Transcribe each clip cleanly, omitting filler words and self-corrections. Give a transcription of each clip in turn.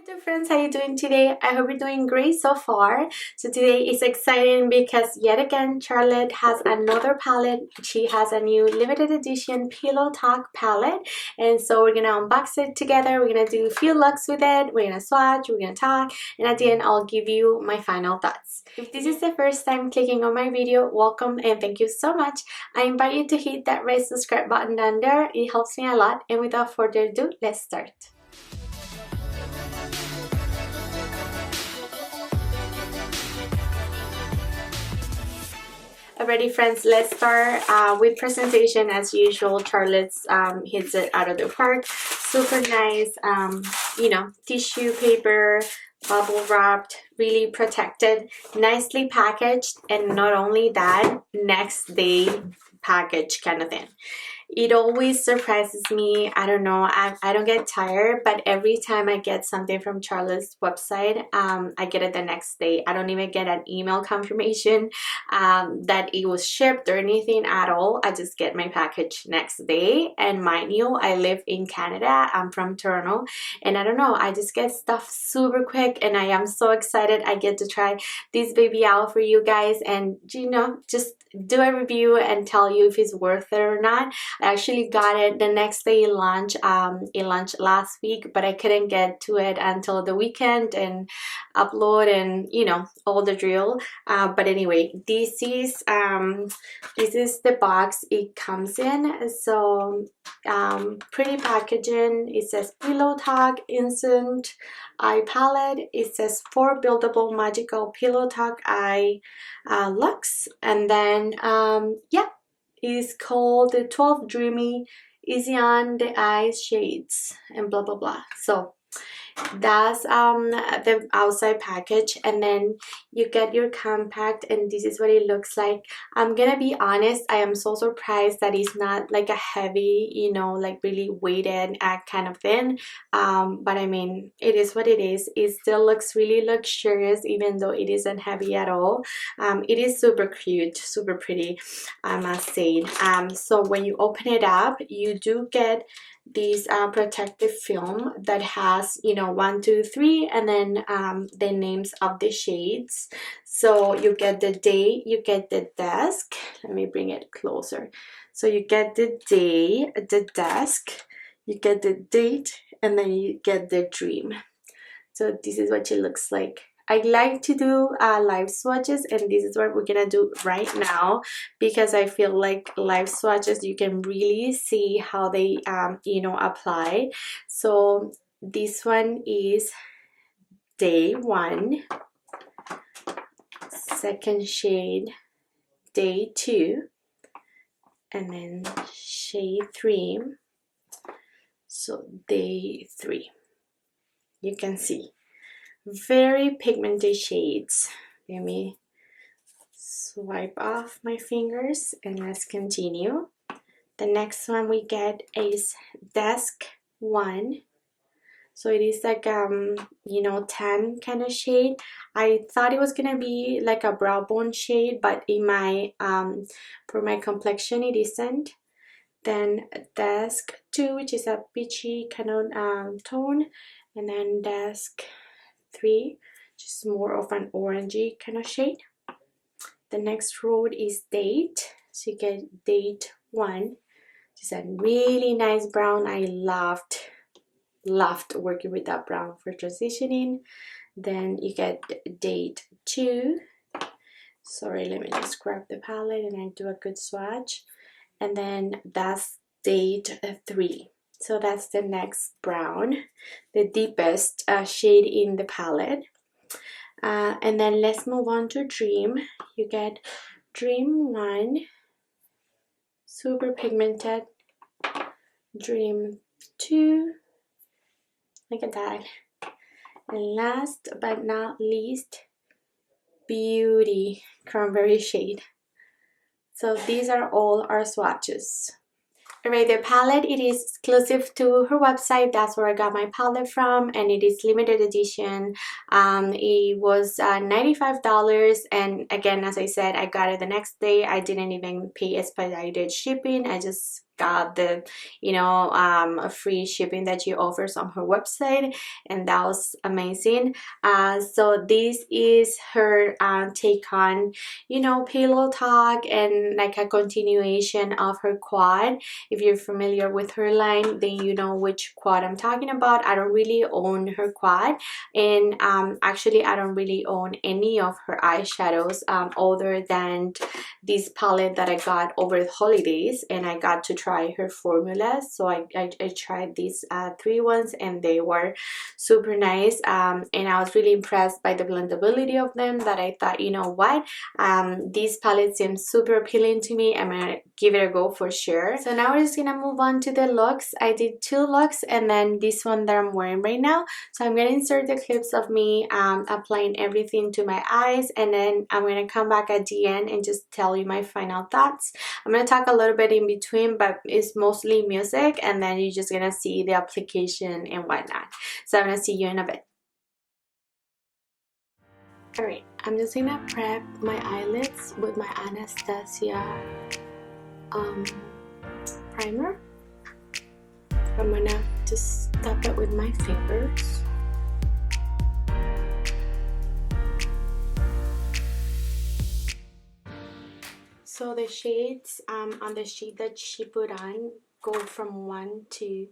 Hi friends, how you doing today? I hope you're doing great so far. So today is exciting because yet again Charlotte has another palette. She has a new limited edition Pillow Talk palette, and so we're gonna unbox it together. We're gonna do a few looks with it, we're gonna swatch, we're gonna talk, and at the end I'll give you my final thoughts. If this is the first time clicking on my video, welcome and thank you so much. I invite you to hit that red subscribe button down there. It helps me a lot, and without further ado, let's start. Alrighty friends, let's start with presentation as usual. Charlotte's hits it out of the park. Super nice, you know, tissue paper, bubble wrapped, really protected, nicely packaged, and not only that, next day package kind of thing. It always surprises me. I don't know, I don't get tired, but every time I get something from Charlotte's website, I get it the next day. I don't even get an email confirmation that it was shipped or anything at all. I just get my package next day. And mind you, I live in Canada. I'm from Toronto, and I don't know, I just get stuff super quick, and I am so excited I get to try this baby out for you guys, and you know, just do a review and tell you if it's worth it or not. I actually got it the next day in lunch, last week, but I couldn't get to it until the weekend and upload and you know, all the drill. But anyway, this is the box it comes in. So pretty packaging. It says Pillow Talk Instant Eye Palette. It says 4 buildable magical Pillow Talk eye looks, and then yeah, it's called the 12 dreamy easy on the eyes shades and blah blah blah. So that's the outside package, and then you get your compact, and this is what it looks like. I'm gonna be honest, I am so surprised that it's not like a heavy, you know, like really weighted kind of thing, but I mean, it is what it is. It still looks really luxurious even though it isn't heavy at all. It is super cute, super pretty, I must say. So when you open it up, you do get this protective film that has, you know, 1 2 3 and then the names of the shades. So you get the day, you get the desk. Let me bring it closer. So you get the day, the desk, you get the date, and then you get the dream. So this is what it looks like. I like to do live swatches, and this is what we're gonna do right now, because I feel like live swatches you can really see how they you know, apply. So this one is day 1, second shade day 2, and then shade 3. So day 3, you can see very pigmented shades. Let me swipe off my fingers and let's continue. The next one we get is desk 1. So it is like you know, tan kind of shade. I thought it was gonna be like a brow bone shade, but in my for my complexion it isn't. Then desk 2, which is a peachy kind of tone, and then desk 3, which is more of an orangey kind of shade. The next row is date, so you get date 1, which is a really nice brown. I loved working with that brown for transitioning. Then you get date 2. Sorry, let me just grab the palette and I do a good swatch. And then that's date 3. So that's the next brown, the deepest shade in the palette. And then let's move on to dream. You get dream 1, super pigmented, dream 2, look at that, and last but not least, beauty cranberry shade. So these are all our swatches. Alright, the palette, it is exclusive to her website. That's where I got my palette from, and it is limited edition. It was $95, and again, as I said, I got it the next day. I didn't even pay expedited shipping. I just got the free shipping that she offers on her website, and that was amazing. So this is her take on pillow talk, and like a continuation of her quad. If you're familiar with her line, then you know which quad I'm talking about. I don't really own her quad, and actually I don't really own any of her eyeshadows other than this palette that I got over the holidays, and I got to try her formulas. So I tried these 3 ones, and they were super nice, and I was really impressed by the blendability of them, that I thought, you know what, this palette seems super appealing to me. I'm gonna give it a go for sure. So now we're just gonna move on to the looks. I did 2 looks, and then this one that I'm wearing right now. So I'm gonna insert the clips of me applying everything to my eyes, and then I'm gonna come back at the end and just tell you my final thoughts. I'm gonna talk a little bit in between, but it's mostly music, and then you're just gonna see the application and whatnot. So I'm gonna see you in a bit. Alright, I'm just gonna prep my eyelids with my Anastasia primer. I'm gonna just tap it with my fingers. So the shades on the sheet that she put on go from 1 to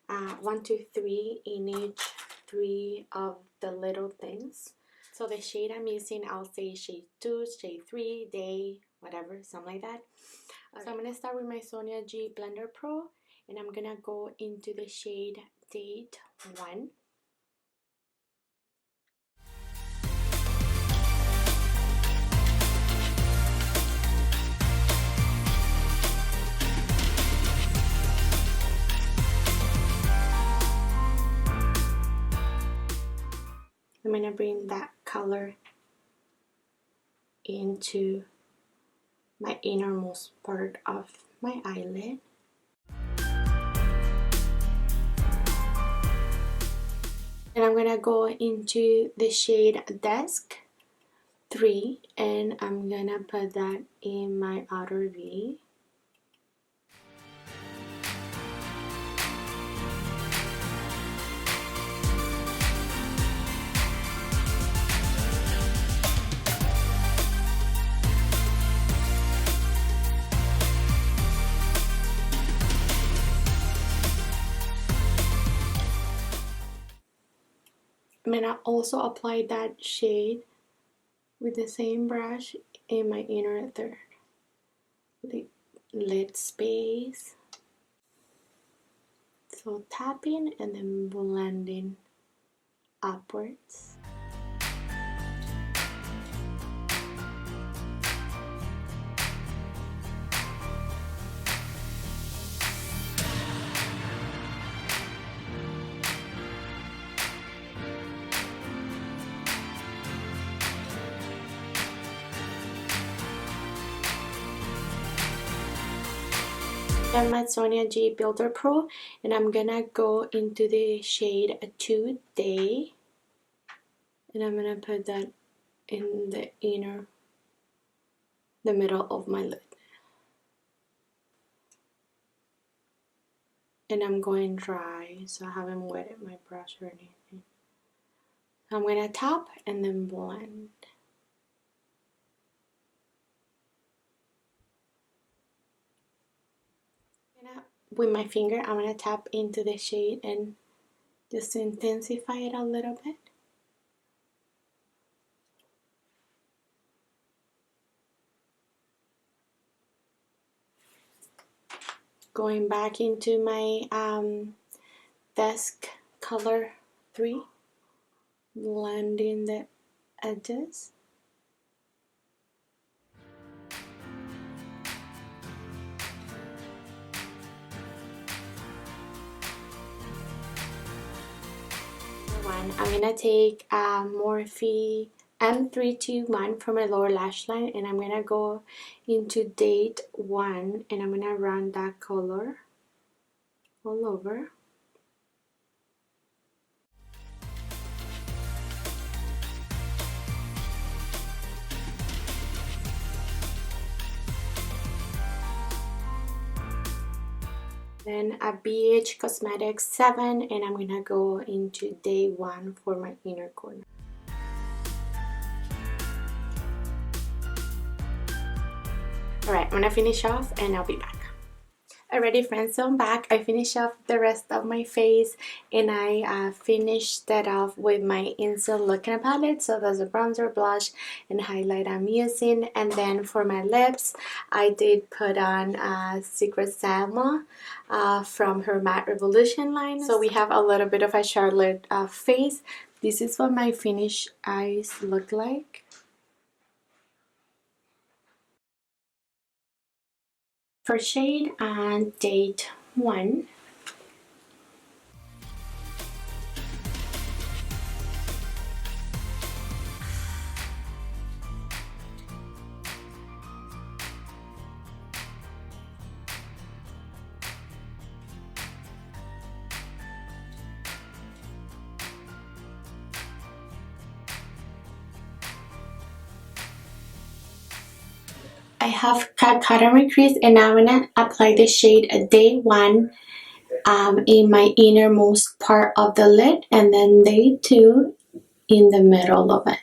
3 in each 3 of the little things. So the shade I'm using, I'll say shade 2, shade 3, day, whatever, something like that. So I'm gonna start with my Sonia G Blender Pro, and I'm gonna go into the shade Date 1. I'm gonna bring that color into my innermost part of my eyelid. And I'm gonna go into the shade Desk 3, and I'm gonna put that in my outer V. I'm gonna also apply that shade with the same brush in my inner third, the lid space. So tapping and then blending upwards. I'm my Sonia G Builder Pro, and I'm gonna go into the shade 2 Day, and I'm gonna put that in the middle of my lid. And I'm going dry, so I haven't wetted my brush or anything. I'm gonna tap and then blend. With my finger, I'm gonna tap into the shade and just intensify it a little bit. Going back into my Desk Color 3, blending the edges. I'm gonna take Morphe M321 for my lower lash line, and I'm gonna go into Date 1, and I'm gonna run that color all over. Then a BH Cosmetics 7, and I'm gonna go into day 1 for my inner corner. Alright, I'm gonna finish off and I'll be back. Alrighty friends, so I'm back. I finished off the rest of my face, and I finished that off with my Instant Looking palette. So there's a bronzer, blush, and highlight I'm using. And then for my lips, I did put on Secret Selma from her Matte Revolution line. So we have a little bit of a Charlotte face. This is what my finished eyes look like. For shade and date 1. I have cut on my crease, and now I'm gonna apply the shade day 1 in my innermost part of the lid, and then day 2 in the middle of it.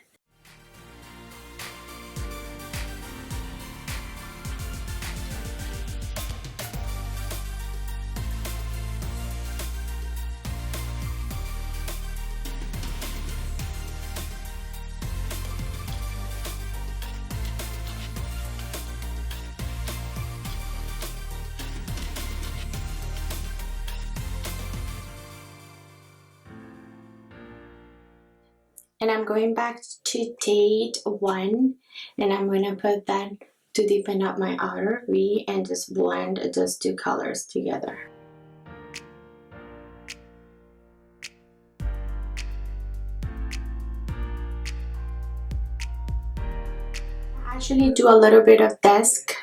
And I'm going back to date 1, and I'm going to put that to deepen up my outer V and just blend those 2 colors together. I actually do a little bit of desk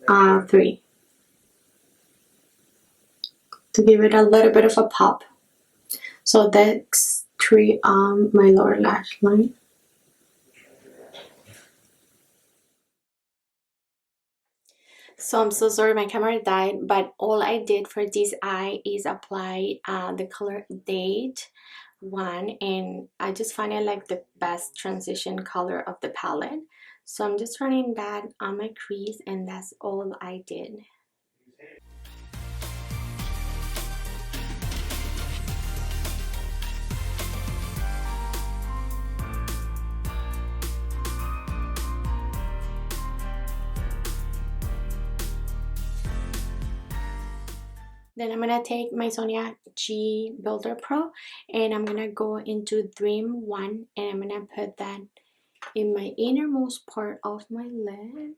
3 to give it a little bit of a pop. So desk 3 on my lower lash line. So I'm so sorry my camera died, but all I did for this eye is apply the color date 1, and I just find it like the best transition color of the palette. So I'm just running that on my crease, and that's all I did. Then I'm going to take my Sonia G Builder Pro, and I'm going to go into Dream 1, and I'm going to put that in my innermost part of my lid.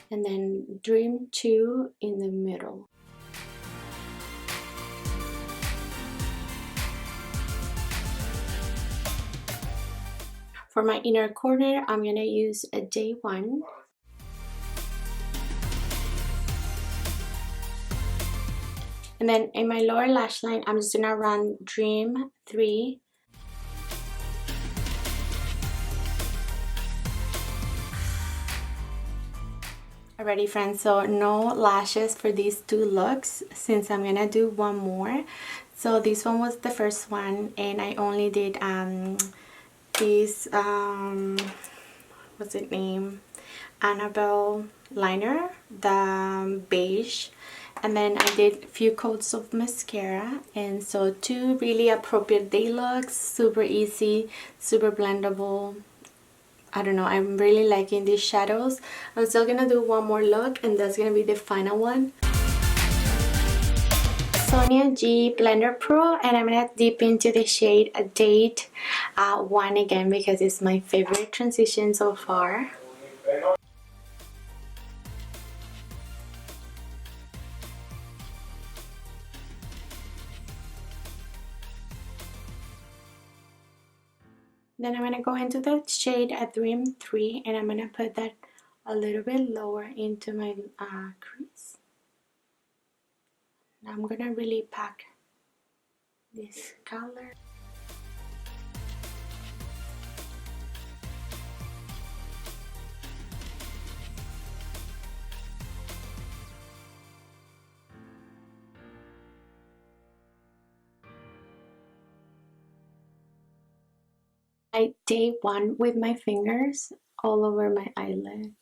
And then Dream 2 in the middle. For my inner corner, I'm going to use a day 1. And then in my lower lash line, I'm just going to run Dream 3. Alrighty friends, so no lashes for these 2 looks since I'm going to do one more. So this one was the first one, and I only did this what's it name, Annabelle liner, the beige, and then I did a few coats of mascara. And so 2 really appropriate day looks, super easy, super blendable. I don't know, I'm really liking these shadows. I'm still gonna do one more look, and that's gonna be the final one. Sonia G Blender Pro, and I'm gonna dip into the shade Date 1 again because it's my favorite transition so far. Then I'm gonna go into the shade Dream 3, and I'm gonna put that a little bit lower into my crease. I'm gonna really pack this color. Day 1 with my fingers all over my eyelid.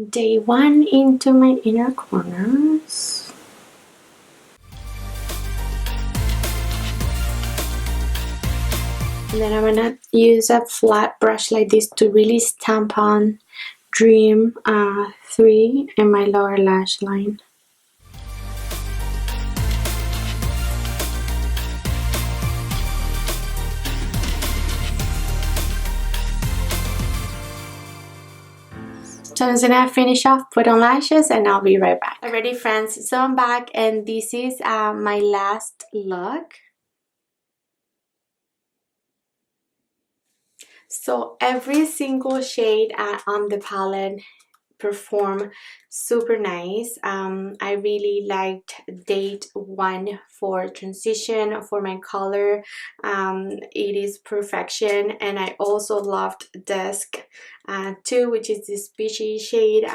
Day 1 into my inner corners. And then I'm gonna use a flat brush like this to really stamp on Dream 3 in my lower lash line. So I'm just gonna finish off, put on lashes, and I'll be right back. Alrighty friends, so I'm back and this is my last look. So every single shade on the palette perform super nice. I really liked Date 1 for transition for my color. It is perfection, and I also loved Dusk 2, which is this peachy shade.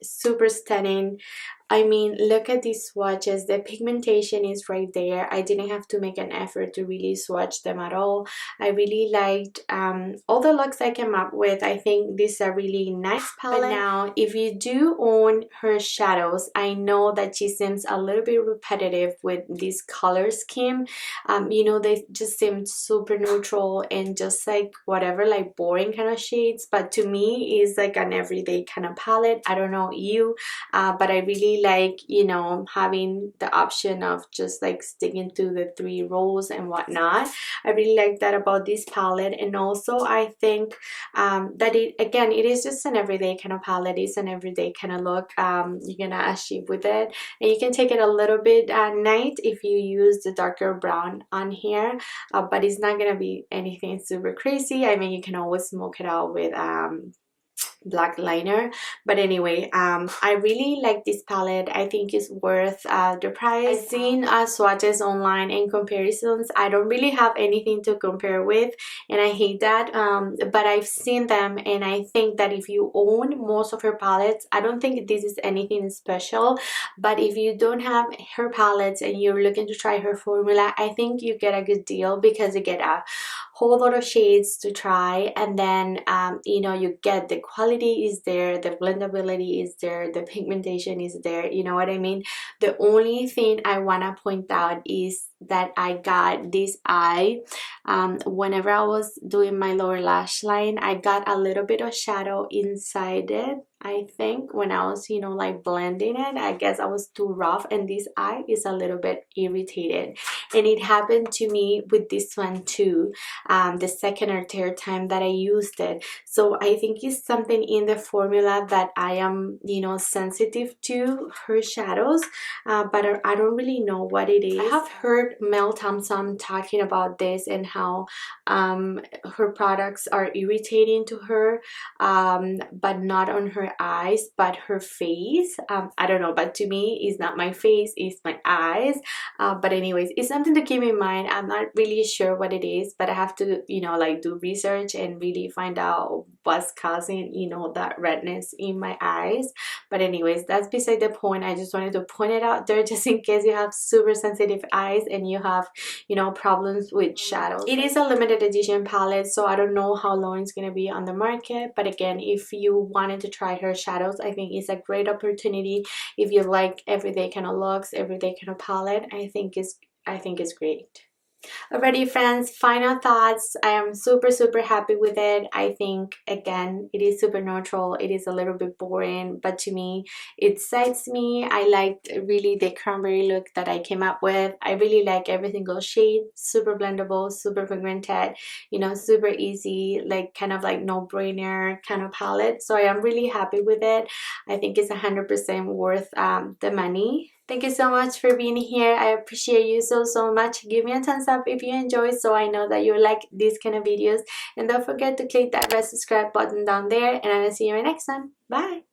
Super stunning. I mean, look at these swatches. The pigmentation is right there. I didn't have to make an effort to really swatch them at all. I really liked all the looks I came up with. I think this is a really nice palette. But now, if you do own her shadows, I know that she seems a little bit repetitive with this color scheme. You know, they just seem super neutral and just like whatever, like boring kind of shades. But to me, it's like an everyday kind of palette. I don't know you, but I really like, you know, having the option of just like sticking to the 3 rows and whatnot. I really like that about this palette. And also I think that it is just an everyday kind of palette. It's an everyday kind of look you're gonna achieve with it, and you can take it a little bit at night if you use the darker brown on here, but it's not gonna be anything super crazy. I mean, you can always smoke it out with black liner. But anyway, I really like this palette. I think it's worth the price. I've seen swatches online and comparisons. I don't really have anything to compare with, and I hate that, but I've seen them, and I think that if you own most of her palettes, I don't think this is anything special, but if you don't have her palettes and you're looking to try her formula, I think you get a good deal, because you get a whole lot of shades to try, and then you know, you get the quality is there, the blendability is there, the pigmentation is there, you know what I mean. The only thing I want to point out is that I got this eye whenever I was doing my lower lash line. I got a little bit of shadow inside it, I think, when I was, you know, like blending it. I guess I was too rough, and this eye is a little bit irritated, and it happened to me with this one too, the second or third time that I used it. So I think it's something in the formula that I am, you know, sensitive to her shadows, but I don't really know what it is. I have heard Mel Thompson talking about this and how her products are irritating to her, but not on her eyes but her face. I don't know, but to me it's not my face, it's my eyes. But anyways, it's something to keep in mind. I'm not really sure what it is, but I have to, you know, like do research and really find out what's causing, you know, that redness in my eyes. But anyways, that's beside the point. I just wanted to point it out there just in case you have super sensitive eyes and you have, you know, problems with shadows. It is a limited edition palette, so I don't know how long it's gonna be on the market, but again, if you wanted to try her shadows, I think it's a great opportunity. If you like everyday kind of looks, everyday kind of palette, I think it's great. Alrighty friends, final thoughts. I am super happy with it. I think, again, it is super neutral. It is a little bit boring, but to me it excites me. I liked really the cranberry look that I came up with. I really like every single shade. Super blendable, super pigmented, you know, super easy, like kind of like no-brainer kind of palette. So I am really happy with it. I think it's 100% worth the money. Thank you so much for being here. I appreciate you so much. Give me a thumbs up if you enjoyed, so I know that you like these kind of videos. And don't forget to click that red subscribe button down there. And I will see you in my next one. Bye!